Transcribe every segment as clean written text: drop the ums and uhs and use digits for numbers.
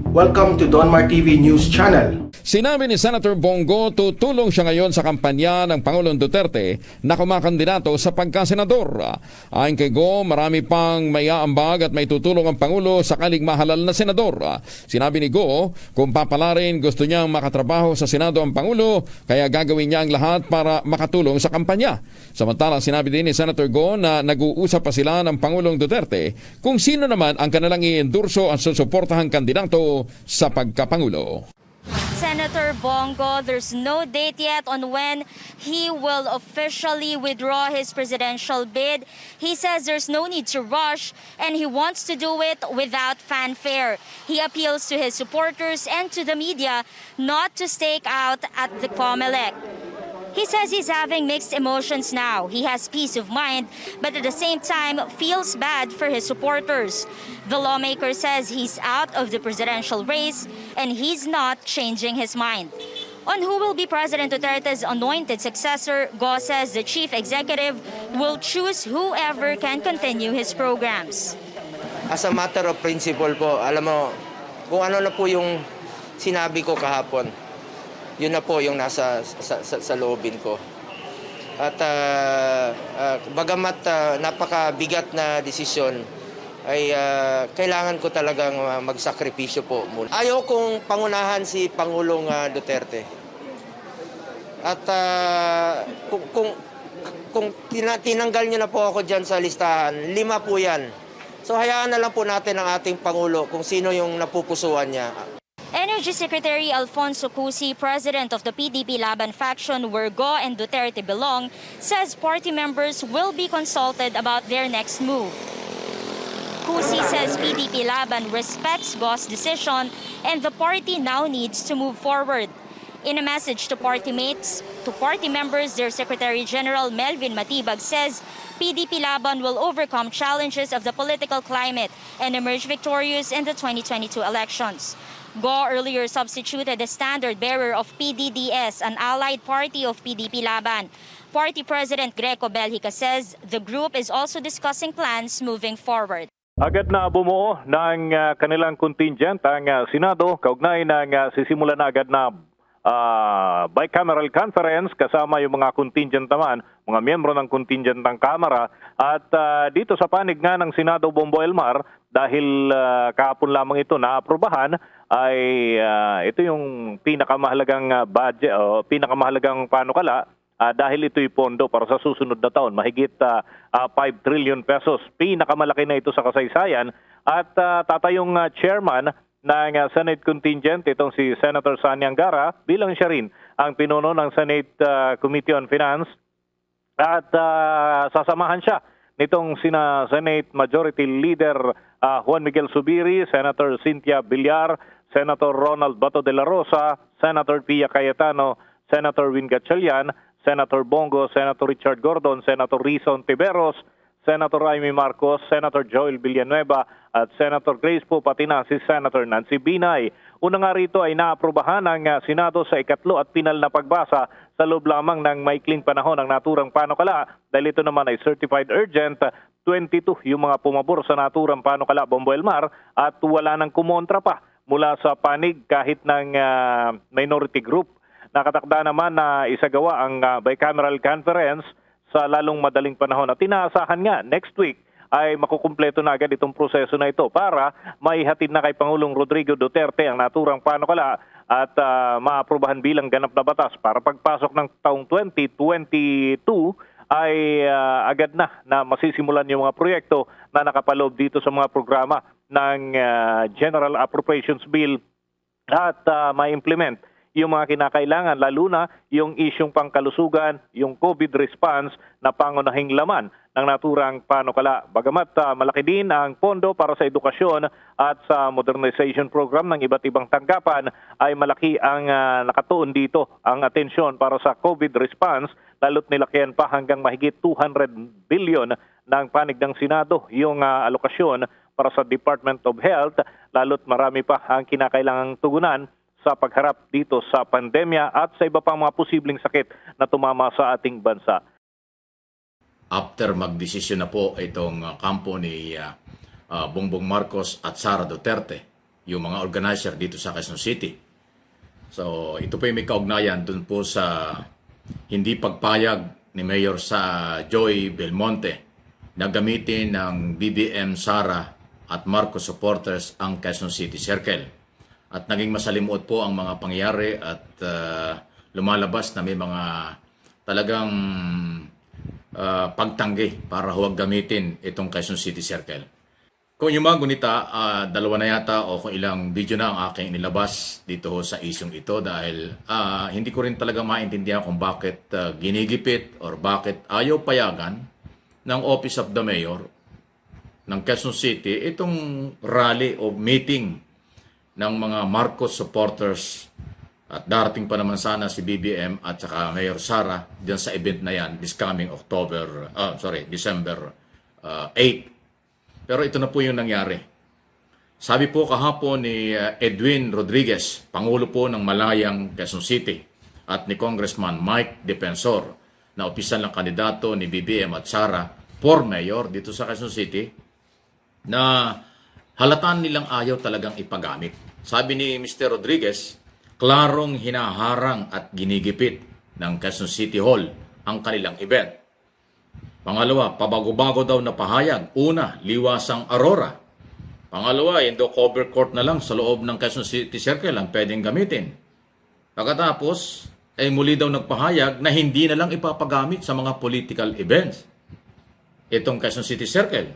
Welcome to Donmar TV News Channel. Sinabi ni Senator Bongo tutulong siya ngayon sa kampanya ng Pangulong Duterte na kumakandidato sa pagkasenador. Ayon kay Go, marami pang may aambag at may tutulong ang Pangulo sakaling mahalal na senador. Sinabi ni Go, kung papalarin gusto niyang makatrabaho sa Senado ang Pangulo, kaya gagawin niya ang lahat para makatulong sa kampanya. Samantala, sinabi din ni Senator Go na nag-uusap pa sila ng Pangulong Duterte kung sino naman ang kanilang i-endurso at susuportahang kandidato sa pagkapangulo. Senator Bongo, there's no date yet on when he will officially withdraw his presidential bid. He says there's no need to rush and he wants to do it without fanfare. He appeals to his supporters and to the media not to stake out at the COMELEC. He says he's having mixed emotions now. He has peace of mind, but at the same time feels bad for his supporters. The lawmaker says he's out of the presidential race and he's not changing his mind. On who will be President Duterte's anointed successor, Go says the chief executive will choose whoever can continue his programs. As a matter of principle po, alam mo, kung ano na po yung sinabi ko kahapon, yun na po yung nasa sa loobin ko. At bagamat napakabigat na desisyon, ay kailangan ko talagang magsakripisyo po muna. Ayaw kong pangunahan si Pangulong Duterte. At kung tinanggal niyo na po ako dyan sa listahan, 5 po yan. So hayaan na lang po natin ang ating Pangulo kung sino yung napupusuan niya. Energy Secretary Alfonso Cusi, president of the PDP Laban faction where Go and Duterte belong, says party members will be consulted about their next move. Cusi says PDP Laban respects Go's decision and the party now needs to move forward. In a message to party mates, to party members, their Secretary General Melvin Matibag says PDP Laban will overcome challenges of the political climate and emerge victorious in the 2022 elections. Go earlier substituted the standard bearer of PDDS, an allied party of PDP Laban. Party President Greco Belhica says the group is also discussing plans moving forward. Agad na bumuo ng kanilang contingent ang Senado, kaugnay ng sisimula na agad na bicameral conference kasama yung mga contingent naman, mga miyembro ng contingent ng Kamara. At dito sa panig nga ng Senado Bombo Elmar, dahil kahapon lamang ito naaprubahan, ay ito yung pinakamahalagang budget o pinakamahalagang panukala dahil ito'y pondo para sa susunod na taon. Mahigit 5 trillion pesos. Pinakamalaki na ito sa kasaysayan. At tatayong chairman ng Senate contingent, itong si Senator Sani Angara, bilang siya rin ang pinuno ng Senate Committee on Finance. At sasamahan siya nitong Senate Majority Leader Juan Miguel Zubiri, Senator Cynthia Villar, Senator Ronald Bato de la Rosa, Senator Pia Cayetano, Senator Win Gatchalian, Senator Bongo, Senator Richard Gordon, Senator Rizon Tiberos, Senator Jaime Marcos, Senator Joel Villanueva at Senator Grace po, pati na si Senator Nancy Binay. Una nga rito ay naaprubahan ng Senado sa ikatlo at pinal na pagbasa sa loob lamang ng maikling panahon ng naturang panukala dahil ito naman ay certified urgent. 22 yung mga pumabor sa naturang panukala, Bombo Elmar, at wala nang kumontra pa mula sa panig kahit ng minority group. Nakatakda naman na isagawa ang bicameral conference sa lalong madaling panahon at tinaasahan nga next week ay makukumpleto na agad itong proseso na ito para maihatid na kay Pangulong Rodrigo Duterte ang naturang panukala at maaprubahan bilang ganap na batas para pagpasok ng taong 2022 ay agad na masisimulan yung mga proyekto na nakapaloob dito sa mga programa ng General Appropriations Bill at ma-implement yung mga kinakailangan, lalo na yung isyong pangkalusugan, yung COVID response na pangunahing laman ng naturang panukala. Bagamat malaki din ang pondo para sa edukasyon at sa modernization program ng iba't ibang tanggapan, ay malaki ang nakatuon dito ang atensyon para sa COVID response, lalo't nilakyan pa hanggang mahigit 200 billion ng panig ng Senado yung alokasyon para sa Department of Health, lalo't marami pa ang kinakailangang tugunan sa pagharap dito sa pandemya at sa iba pang mga posibleng sakit na tumama sa ating bansa. After magdesisyon na po itong kampo ni Bongbong Marcos at Sara Duterte, yung mga organizer dito sa Quezon City. So ito po yung may kaugnayan dun po sa hindi pagpayag ni Mayor sa Joy Belmonte na gamitin ng BBM Sara at Marcos supporters ang Quezon City Circle. At naging masalimuot po ang mga pangyayari at lumalabas na may mga talagang pagtanggi para huwag gamitin itong Quezon City Circle. Kung yung mga gunita, dalawa na yata o kung ilang video na ang aking nilabas dito sa isyong ito dahil hindi ko rin talaga maintindihan kung bakit ginigipit or bakit ayaw payagan ng Office of the Mayor ng Quezon City itong rally o meeting ng mga Marcos supporters at darating pa naman sana si BBM at saka Mayor Sara diyan sa event na yan this coming December 8. Pero ito na po yung nangyari. Sabi po kahapon ni Edwin Rodriguez, Pangulo po ng Malayang Quezon City, at ni Congressman Mike Defensor, na opisyal ng kandidato ni BBM at Sara for mayor dito sa Quezon City, na halataan nilang ayaw talagang ipagamit. Sabi ni Mr. Rodriguez, klarong hinaharang at ginigipit ng Quezon City Hall ang kanilang event. Pangalawa, pabago-bago daw na pahayag. Una, liwasang Aurora. Pangalawa, indo cover court na lang sa loob ng Quezon City Circle ang pwedeng gamitin. Pagkatapos, muli daw nagpahayag na hindi na lang ipapagamit sa mga political events itong Quezon City Circle.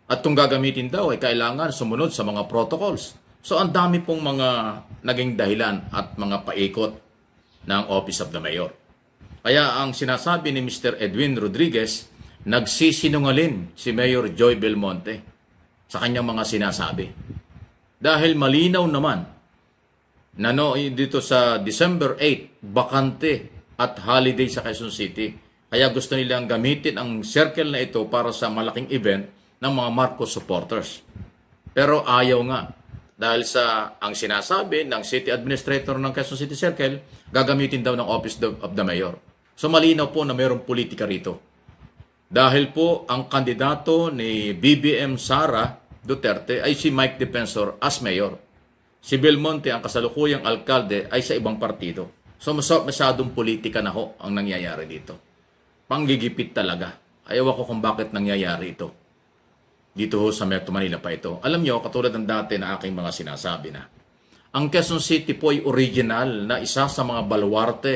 At kung gagamitin daw, ay kailangan sumunod sa mga protocols. So, ang dami pong mga naging dahilan at mga paikot ng Office of the Mayor. Kaya ang sinasabi ni Mr. Edwin Rodriguez, nagsisinungaling si Mayor Joy Belmonte sa kanyang mga sinasabi. Dahil malinaw naman na dito sa December 8, bakante at holiday sa Quezon City. Kaya gusto nilang gamitin ang circle na ito para sa malaking event ng mga Marcos supporters. Pero ayaw nga. Dahil sa ang sinasabi ng City Administrator ng Quezon City Circle, gagamitin daw ng Office of the Mayor. So malinaw po na mayroong politika rito. Dahil po ang kandidato ni BBM Sara Duterte ay si Mike Defensor as mayor. Si Belmonte, ang kasalukuyang alkalde, ay sa ibang partido. So masyadong politika na ho ang nangyayari dito. Panggigipit talaga. Ayaw ako kung bakit nangyayari ito. Dito ho sa Metro Manila pa ito. Alam nyo, katulad ng dati na aking mga sinasabi na, ang Quezon City po ay original na isa sa mga baluarte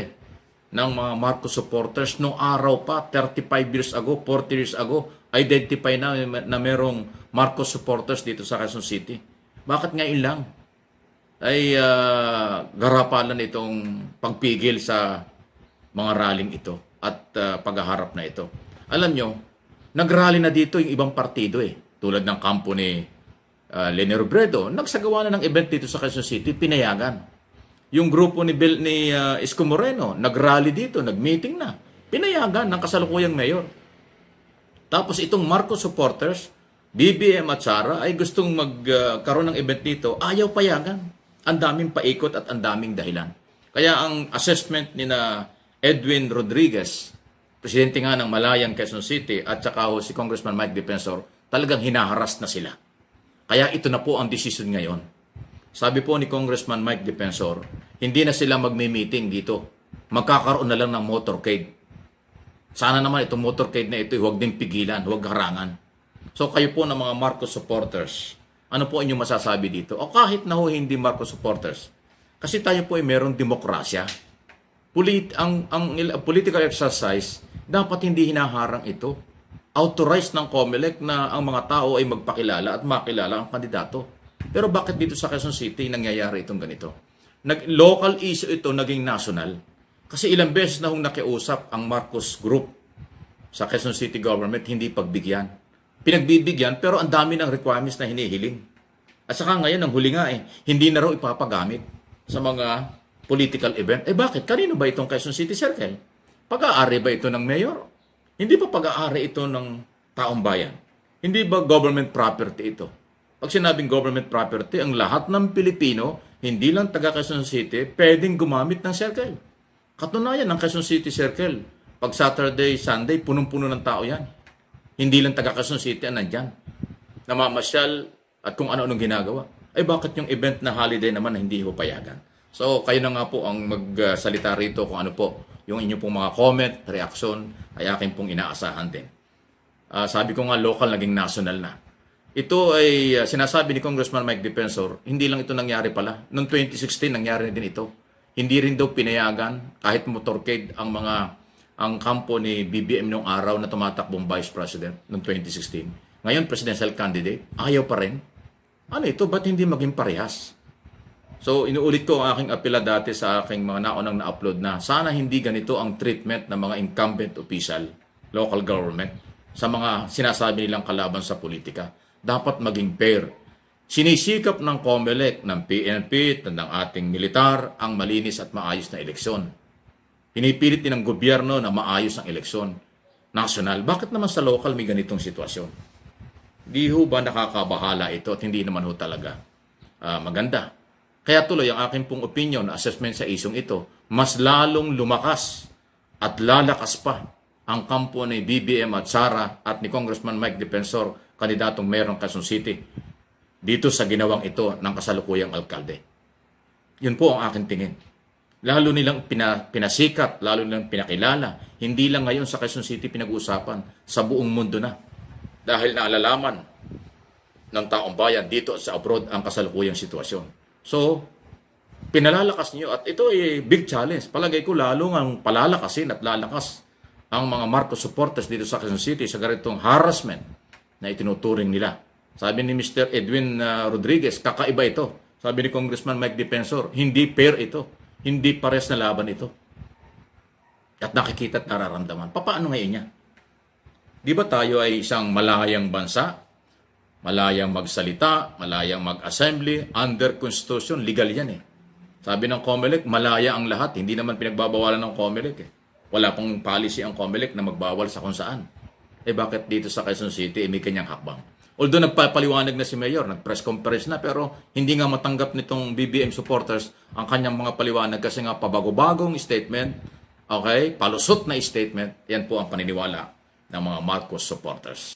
ng mga Marcos supporters noong araw pa, 35 years ago, 40 years ago, identify na merong Marcos supporters dito sa Quezon City. Bakit ngayon lang ay garapalan itong pagpigil sa mga rallying ito at paghaharap na ito? Alam nyo, nagrally na dito yung ibang partido tulad ng kampo ni Leni Robredo, nagsagawa na ng event dito sa Quezon City, pinayagan. Yung grupo ni Isko Moreno, nagrally dito, nagmeeting na. Pinayagan ng kasalukuyang mayor. Tapos itong Marcos supporters, BBM at Sara ay gustong magkaroon ng event dito, ayaw payagan. Ang daming paikot at ang daming dahilan. Kaya ang assessment ni na Edwin Rodriguez, presidente nga ng Malayang Quezon City, at saka si Congressman Mike Defensor, talagang hinaharas na sila. Kaya ito na po ang decision ngayon. Sabi po ni Congressman Mike Defensor, hindi na sila magme-meeting dito. Magkakaroon na lang ng motorcade. Sana naman itong motorcade na ito, huwag din pigilan, huwag harangan. So kayo po ng mga Marcos supporters, ano po inyong masasabi dito? O kahit na hindi Marcos supporters, kasi tayo po ay merong demokrasya. Ang political exercise, dapat hindi hinaharang ito. Authorized ng COMELEC na ang mga tao ay magpakilala at makilala ang kandidato. Pero bakit dito sa Quezon City nangyayari itong ganito? Local issue ito naging national. Kasi ilang beses na nakiusap ang Marcos Group sa Quezon City government, hindi pagbigyan. Pinagbibigyan pero ang dami ng requirements na hinihiling. At saka ngayon, ang huli nga hindi na raw ipapagamit sa mga political event. Bakit? Kanino ba itong Quezon City Circle? Pag-aari ba ito ng mayor? Hindi pa pag-aari ito ng taong bayan? Hindi ba government property ito? Pag sinabing government property, ang lahat ng Pilipino, hindi lang taga Quezon City, pwedeng gumamit ng circle. Katunayan ng Quezon City Circle, pag Saturday, Sunday, punong-puno ng tao yan. Hindi lang taga Quezon City ang nandyan. Namamasyal at kung ano-anong ginagawa. Ay bakit yung event na holiday naman na hindi ho payagan? So kayo na nga po ang magsalita rito kung ano po yung inyo pong mga comment, reaction ay akin pong inaasahan din. Sabi ko nga local naging national na. Ito ay sinasabi ni Congressman Mike Defensor, hindi lang ito nangyari pala. Noong 2016 nangyari din ito. Hindi rin daw pinayagan kahit motorcade ang kampo ni BBM noong araw na tumatakbong Vice President noong 2016. Ngayon presidential candidate, ayaw pa rin. Ano ito? Ba't hindi maging parehas? So, inuulit ko ang aking apela dati sa aking mga naunang na-upload na sana hindi ganito ang treatment ng mga incumbent official, local government, sa mga sinasabi nilang kalaban sa politika. Dapat maging fair. Sinisikap ng COMELEC, ng PNP, ng ating militar ang malinis at maayos na eleksyon. Pinipilit din ng gobyerno na maayos ang eleksyon. National, bakit naman sa local may ganitong sitwasyon? Di ho ba nakakabahala ito at hindi naman ho talaga maganda? Kaya tuloy ang aking pong opinion, assessment sa isyong ito, mas lalong lumakas at lalakas pa ang kampo ni BBM at Sara at ni Congressman Mike Defensor, kandidatong Mayroong Quezon City, dito sa ginawang ito ng kasalukuyang alkalde. Yun po ang aking tingin. Lalo nilang pinasikat, lalo nilang pinakilala. Hindi lang ngayon sa Quezon City pinag-uusapan, sa buong mundo na. Dahil naalalaman ng taong bayan dito at sa abroad ang kasalukuyang sitwasyon. So, pinalalakas niyo at ito ay big challenge. Palagay ko lalo ang palalakasin at lalakas ang mga Marcos supporters dito sa Quezon City sa ganitong harassment na itinuturing nila. Sabi ni Mr. Edwin Rodriguez, kakaiba ito. Sabi ni Congressman Mike Defensor, hindi fair ito. Hindi pares na laban ito. At nakikita at nararamdaman. Paano ngayon niya? Di ba tayo ay isang malayang bansa? Malayang magsalita, malayang mag-assembly, under constitution, legal yan eh. Sabi ng COMELEC, malaya ang lahat. Hindi naman pinagbabawalan ng COMELEC eh. Wala pong policy ang COMELEC na magbawal sa kung saan. Eh bakit dito sa Quezon City may kanyang hakbang? Although nagpapaliwanag na si Mayor, nag-press conference na, pero hindi nga matanggap nitong BBM supporters ang kanyang mga paliwanag kasi nga pabago-bagong statement, okay, palusot na statement, yan po ang paniniwala ng mga Marcos supporters.